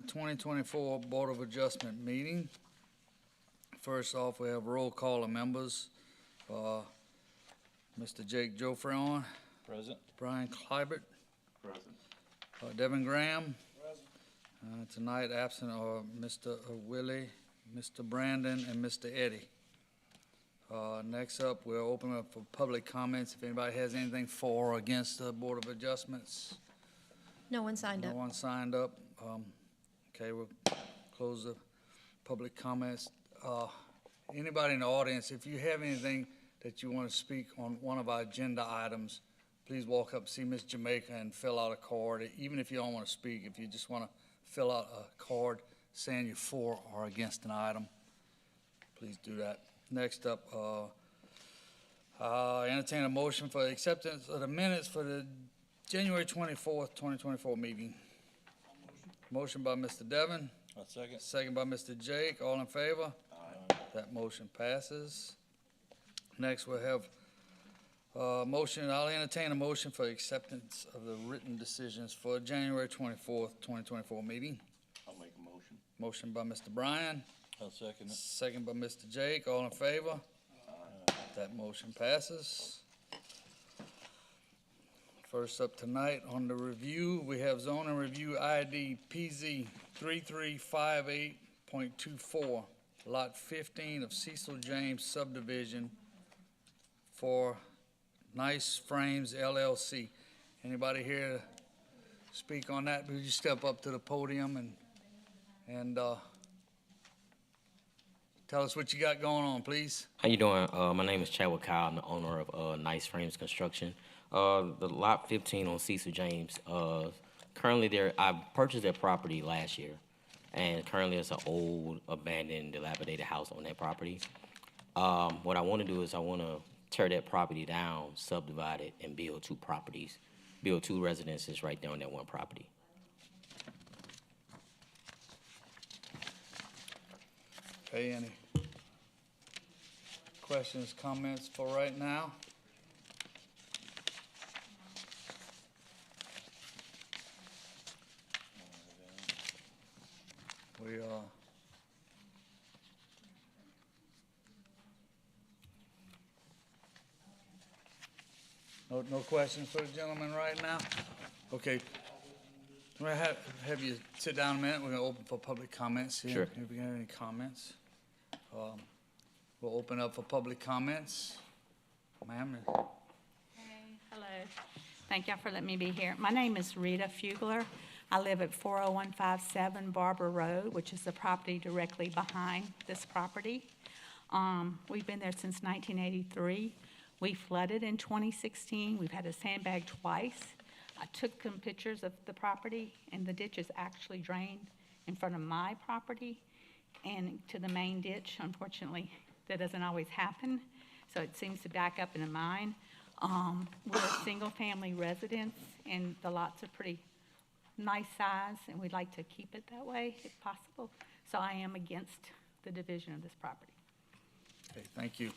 2024 Board of Adjustment meeting. First off, we have roll call of members. Mr. Jake Jofreon, Present. Brian Kleibert, Present. Devin Graham. Present. Tonight absent are Mr. Willie, Mr. Brandon, and Mr. Eddie. Next up, we'll open up for public comments. If anybody has anything for or against the Board of Adjustments. No one signed No up. one signed up. Okay, we'll close the public comments. Anybody in the audience, if you have anything that you want to speak on one of our agenda items, please walk up, see Ms. Jamaica, and fill out a card. Even if you don't want to speak, if you just want to fill out a card saying you're for or against an item, please do that. Next up, entertain a motion for acceptance of the minutes for the January 24th, 2024 meeting. Motion by Mr. Devon, A second. second by Mr. Jake. All in favor? Aye. That motion passes. Next, we'll have I'll entertain a motion for acceptance of the written decisions for January 24th, 2024 meeting. I'll make a motion. Motion by Mr. Bryan, I'll second it. second by Mr. Jake. All in favor? That motion passes. First up tonight on the review, we have zoning review ID PZ 3358.24, Lot 15 of Cecil James subdivision for Nice Frames LLC. Anybody here to speak on that? Would you step up to the podium and tell us what you got going on, please? How you doing? My name is Chadwick Kyle. I'm the owner of Nice Frames Construction. The lot 15 on Cecil James. Currently, I purchased that property last year, and currently it's an old, abandoned, dilapidated house on that property. What I want to do is I want to tear that property down, subdivide it, and build two properties, build two residences right there on that one property. Okay, any questions, comments for right now? We no questions for the gentleman right now? Okay. We'll have you sit down a minute. We're gonna open for public comments here. Sure. If we have any comments. We'll open up for public comments. Ma'am. Hey, hello. Thank y'all for letting me be here. My name is Rita Fugler. I live at 40157 Barber Road, which is the property directly behind this property. We've been there since 1983. We flooded in 2016. We've had a sandbag twice. I took some pictures of the property, and the ditch is actually drained in front of my property and to the main ditch. Unfortunately, that doesn't always happen, so it seems to back up into mine. We're a single-family residence, and the lots are pretty nice size, and we'd like to keep it that way if possible. So I am against the division of this property. Okay, thank you.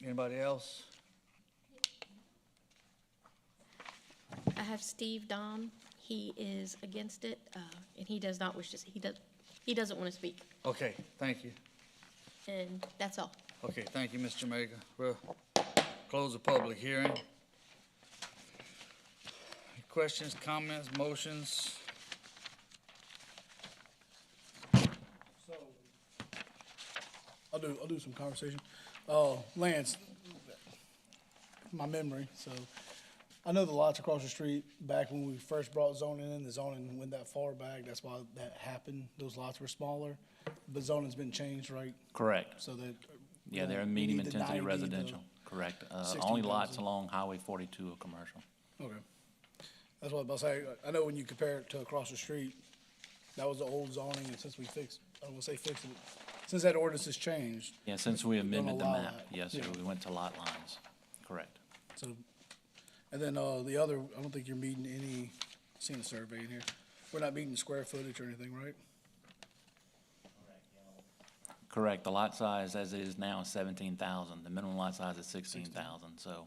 Anybody else? I have Steve Dom. He is against it, and he does not wish to, he doesn't want to speak. Okay, thank you. And that's all. Okay, thank you, Ms. Jamaica. We'll close the public hearing. Any questions, comments, motions? So, I'll do some conversation. Lance, my memory, so I know the lots across the street, back when we first brought zoning in, the zoning went that far back, that's why that happened. Those lots were smaller, but zoning's been changed, right? Correct. So that. Yeah, they're we medium need the intensity 90, residential. Correct. Only 16,000. lots along Highway 42 are commercial. Okay. That's what I was about to say. I know when you compare it to across the street, that was the old zoning, and since we fixed, I don't want to say fixed it, since that ordinance has changed, Yeah, since we amended the allow map, that. yes, sir, Yeah. we went to lot lines. Correct. so. And then, the other, I don't think you're meeting any, seen a survey in here. We're not meeting square footage or anything, right? Correct. The lot size as it is now is 17,000. The minimum lot size is 16,000, so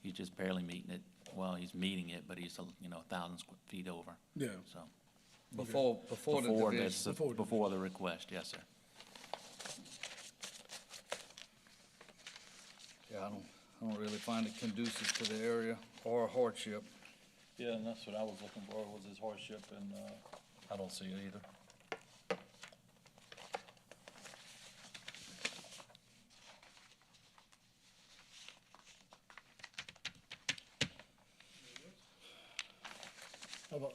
you're just barely meeting it well, he's meeting it, but he's, 1,000 square feet over, Yeah, so. Before the division. Before the request, yes, sir. Yeah, I don't really find it conducive to the area or a hardship. Yeah, and that's what I was looking for, was his hardship, and, I don't see it either. how about,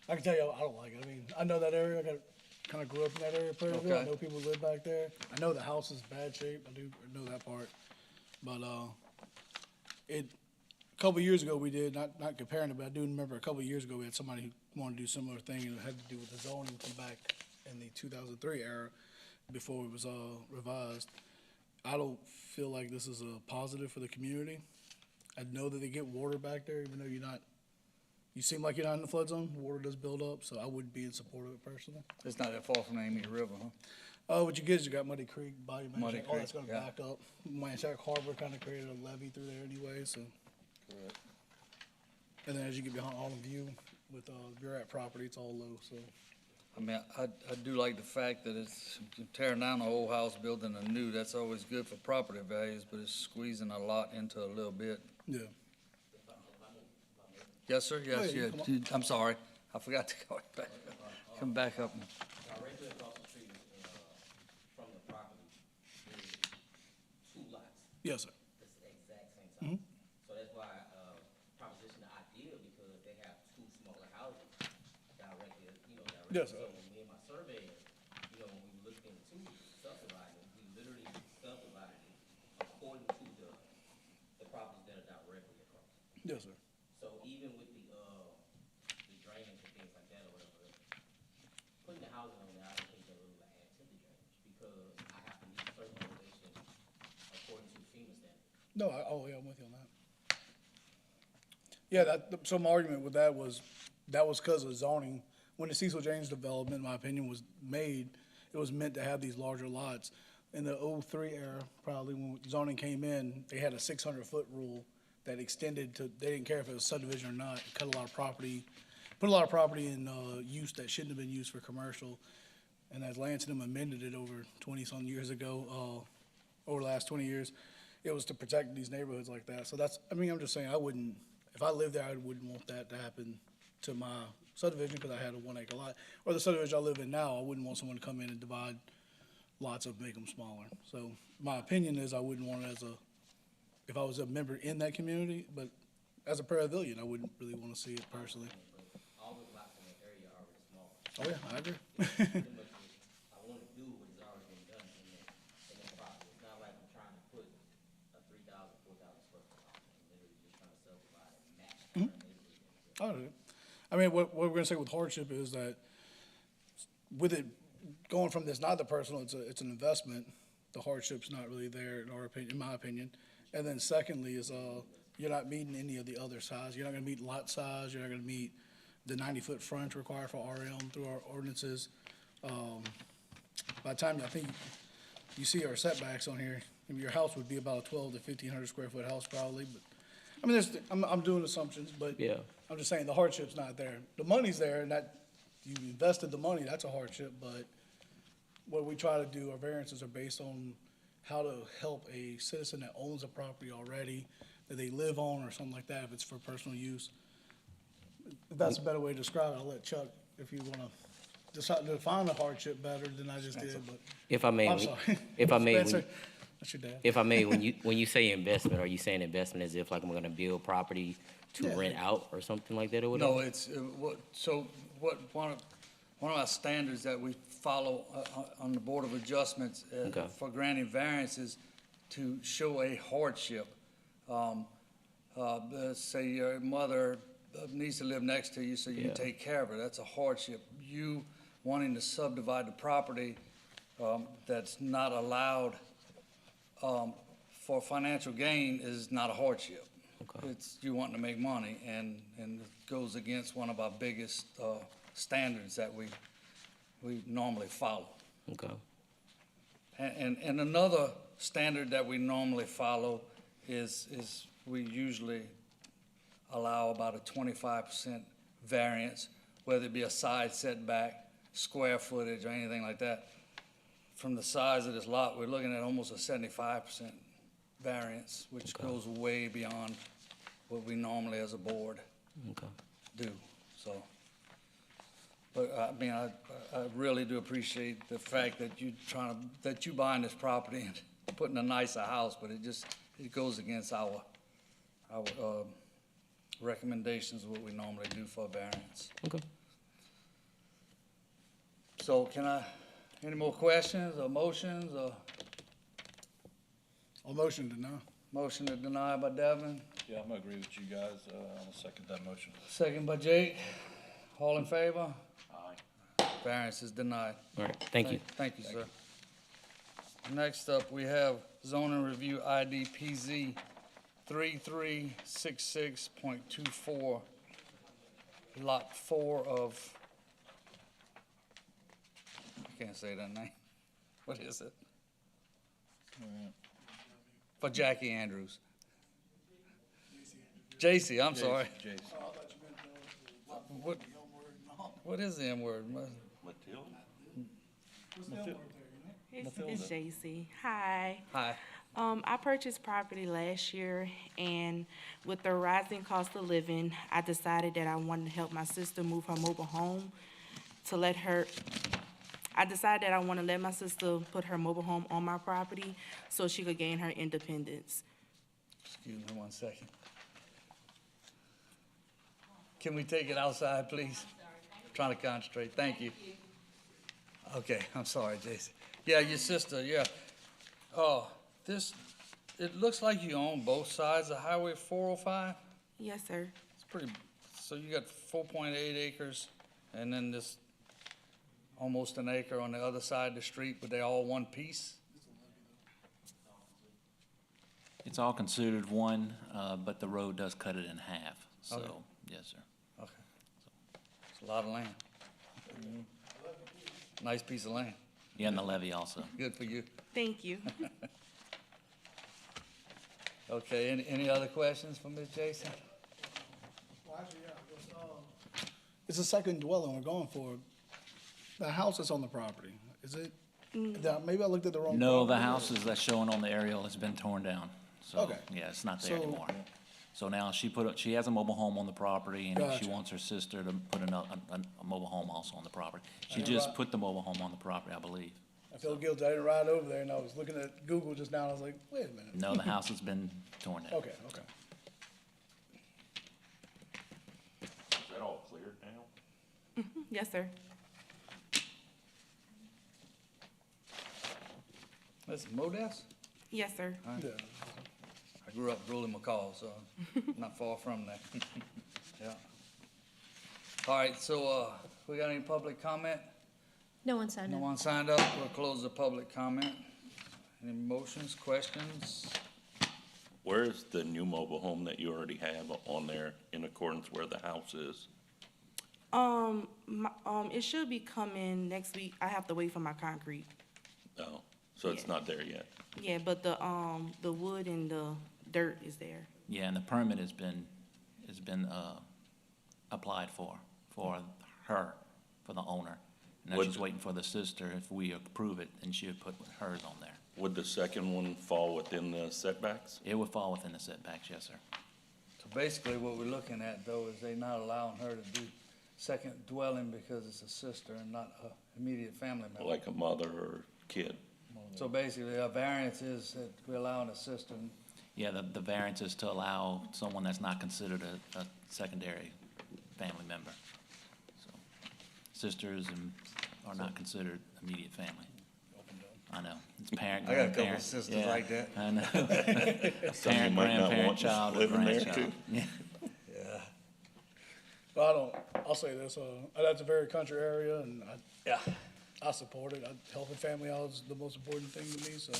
I can tell you, I don't like it. I mean, I know that area, kinda grew up in that area, Prairieville. I Okay. know people live back there. I know the house is bad shape, I do know that part. But, a couple years ago, we did, not comparing it, but I do remember a couple years ago, we had somebody who wanted to do a similar thing, and it had to do with the zoning from back in the 2003 era, before it was, revised. I don't feel like this is a positive for the community. I know that they get water back there, even though you seem like you're not in the flood zone, water does build up, so I wouldn't be in support of it personally. It's not that far from the Amy River, huh? What you get is you got Muddy Creek, Bayou Muddy Manchac, all that's Creek, gonna yeah. back up. Manchac Harbor kinda created a levee through there anyway, so. Correct. And then as you get behind Autumn View with, Buret property, it's all low, so. I mean, I do like the fact that it's tearing down the old house, building a new, that's always good for property values, but it's squeezing a lot into a little bit. Yeah. Yes, sir, yes, yeah, yeah, come on. I'm sorry, I forgot to go back, come back up. Directly across the street, from the property, is 2 lots. Yes, sir. That's the exact same size. So that's why, proposition the idea, because they have 2 smaller houses directly, Yes, So sir. when me and my surveyor, when we looked into subdividing, we literally subdivided it according to the properties that are directly across. Yes, sir. So even with the drainage and things like that or whatever, putting the housing on there, I don't think that really will add to the drainage, because I have to meet certain elevations according to FEMA standards. No, yeah, I'm with you on that. Yeah, so my argument with that was because of zoning. When the Cecil James development, in my opinion, was made, it was meant to have these larger lots. In the '03 era, probably when zoning came in, they had a 600-foot rule that extended to, they didn't care if it was subdivision or not, cut a lot of property, put a lot of property in, use that shouldn't have been used for commercial. And as Lance and them amended it over 20-some years ago, over the last 20 years, it was to protect these neighborhoods like that. So I'm just saying, if I lived there, I wouldn't want that to happen to my subdivision, because I had a 1-acre lot. Or the subdivision I live in now, I wouldn't want someone to come in and divide lots up, make them smaller. So my opinion is I wouldn't want it if I was a member in that community, but as a Prairieville, I wouldn't really want to see it personally. All the lots in that area are already small. Oh, yeah, I agree. Pretty much I want to do what has already been done in that property. It's not like I'm trying to put a 3,000, 4,000 square foot house. I'm literally just trying to subdivide and match our neighborhood. All right. I mean, what we're gonna say with hardship is that with it going from this not the personal, it's an investment, the hardship's not really there in my opinion. And then secondly is, you're not meeting any of the other size. You're not gonna meet lot size, you're not gonna meet the 90-foot frontage required for RM through our ordinances. By the time, I think, you see our setbacks on here, your house would be about a 1,200 to 1,500 square foot house probably, but, I mean, I'm doing assumptions, but. Yeah. I'm just saying the hardship's not there. The money's there, and that, you invested the money, that's a hardship, but what we try to do, our variances are based on how to help a citizen that owns a property already, that they live on or something like that, if it's for personal use. If that's a better way to describe it, I'll let Chuck, if you wanna decide to define the hardship better than I just did, but, If I may, I'm sorry. if I may, Spencer, that's your dad. if I may, when you say investment, are you saying investment as if like I'm gonna build property to Yeah. rent out or something like that or whatever? No, it's, one of our standards that we follow on the Board of Adjustments Okay. for granting variances to show a hardship. Let's say your mother needs to live next to you, so you Yeah. take care of her, that's a hardship. You wanting to subdivide the property that's not allowed for financial gain is not a hardship. Okay. It's you wanting to make money, and it goes against one of our biggest standards that we normally follow. Okay. And another standard that we normally follow is we usually allow about a 25% variance, whether it be a side setback, square footage, or anything like that. From the size of this lot, we're looking at almost a 75% variance, which goes way beyond what we normally as a board Okay. do, so. But, I mean, I really do appreciate the fact that that you buying this property and putting a nicer house, but it goes against our recommendations, what we normally do for a variance. Okay. So any more questions or motions or I'll motion to deny. motion to deny by Devin, Yeah, I'm gonna agree with you guys. I'll second that motion. second by Jake? All in favor? Aye. Variance is denied. All right, thank you. Thank you, sir. Next up, we have zoning review ID PZ 3366.24, lot 4 of, I can't say that name. What is it? For Jackie Andrews. JC, I'm sorry. Jason. What is the M word? It's JC. Hi. Hi. I purchased property last year, and with the rising cost of living, I decided that I wanted to help my sister move her mobile home I decided that I want to let my sister put her mobile home on my property so she could gain her independence. Excuse me 1 second. Can we take it outside, please? Trying to concentrate. Thank you. Okay, I'm sorry, Jason. Yeah, your sister, yeah. It looks like you own both sides of Highway 405. Yes, sir. It's pretty, so you got 4.8 acres and then this almost an acre on the other side of the street, but they all one piece? It's all considered one, but the road does cut it in half, Okay. so, yes, sir. Okay. It's a lot of land. Nice piece of land. Yeah, and the levy also. Good for you. Thank you. Okay, any other questions for Ms. Jason? Well, actually, yeah, it's a second dwelling we're going for. The house that's on the property, is it, maybe I looked at the wrong. No, the property. houses that's shown on the aerial has been torn down, so, Okay. yeah, it's not there So- anymore. So now she has a mobile home on the property, and she Gotcha. wants her sister to put a mobile home also on the property. She didn't just ri- put the mobile home on the property, I believe. I feel guilty, I didn't ride over there, and I was looking at Google just now, and I was like, wait a minute. No, the house has been torn down. Okay. Is that all cleared now? Yes, sir. That's Modas? Yes, sir. Yeah. I grew up Drooling McCall, so not far from there. Yeah. All right, so, we got any public comment? No one signed No up. one signed up, we'll close the public comment. Any motions, questions? Where is the new mobile home that you already have on there in accordance where the house is? It should be coming next week. I have to wait for my concrete. Oh, so it's Yeah. not there yet? Yeah, but the wood and the dirt is there. Yeah, and the permit has been applied for her, for the owner. Now Would- she's waiting for the sister. If we approve it, then she would put hers on there. Would the second one fall within the setbacks? It would fall within the setbacks, yes, sir. So basically, what we're looking at, though, is they not allowing her to do second dwelling because it's a sister and not a immediate family member. Like a mother or kid? So basically, our variance is that we're allowing a sister, Yeah, the variance is to allow someone that's not considered a secondary family member. So, sisters are not considered immediate family. I know, it's parent, I got a couple grandparent. sisters Yeah, like that. I know. Some you Parent, might not grandparent, want to child, or live in there, grandchild. too. Yeah. yeah, But I'll say this, that's a very country area, and yeah. I support it. Helping family out is the most important thing to me, so.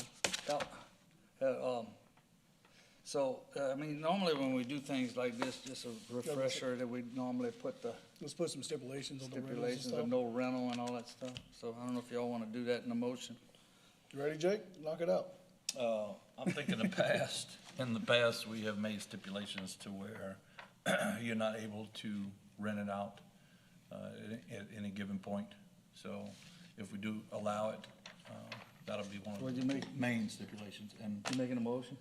I mean, normally when we do things like this, just a refresher that we normally put the Let's put some stipulations on the rentals and stipulations of stuff. no rental and all that stuff. So I don't know if y'all wanna do that in the motion. You ready, Jake? Knock it out. I'm thinking in the past, we have made stipulations to where, you're not able to rent it out at any given point. So if we do allow it, that'll be one of What'd the you make? main stipulations. And You making a motion?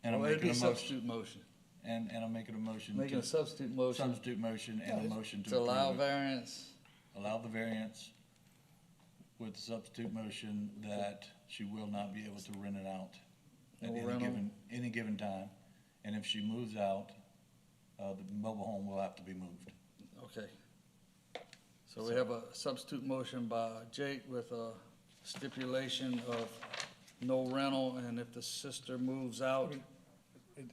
I'm Or it'd making be a motion, substitute motion. and I'm making a motion Making a to, substitute motion substitute motion and a motion to to allow approve it. variance. Allow the variance with the substitute motion that she will not be able to rent it out at No any rental. any given time. And if she moves out, the mobile home will have to be moved. Okay. So we have a substitute motion by Jake with a stipulation of no rental, and if the sister moves out,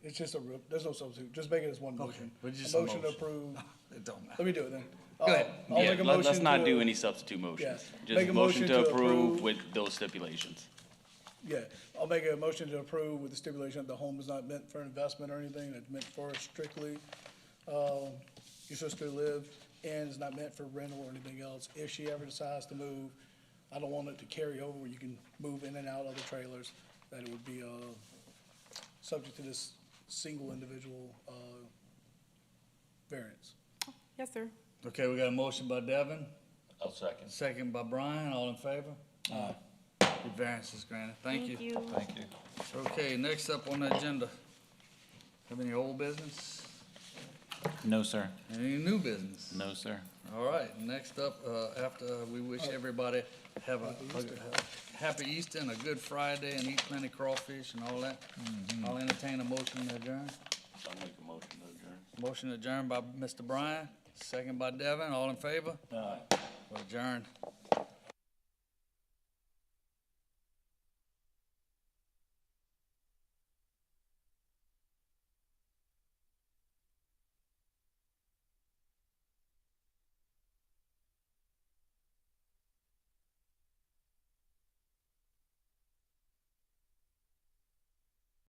It's just there's no substitute, just make it as one Okay, motion. but just A a motion to motion. approve, it don't matter. let me do it then. Go ahead. I'll make a Let's motion not to- do any substitute motions. Yeah. Make Just a motion to approve approve. with those stipulations. Yeah, I'll make a motion to approve with the stipulation that the home is not meant for investment or anything, it's meant for strictly, your sister live in, it's not meant for rental or anything else. If she ever decides to move, I don't want it to carry over where you can move in and out of the trailers, that it would be, subject to this single individual, variance. Yes, sir. Okay, we got a motion by Devin, I'll second. second by Brian, all in favor? Aye. The variance is granted, thank you. Thank you. Okay, next up on the agenda, have any old business? No, sir. Any new business? No, sir. All right, next up, after we wish everybody have a happy Easter and a good Friday and eat plenty crawfish and all that, I'll entertain a motion to adjourn. I'll make a motion to adjourn. Motion adjourned by Mr. Bryan, second by Devin, all in favor? Aye. We're adjourned.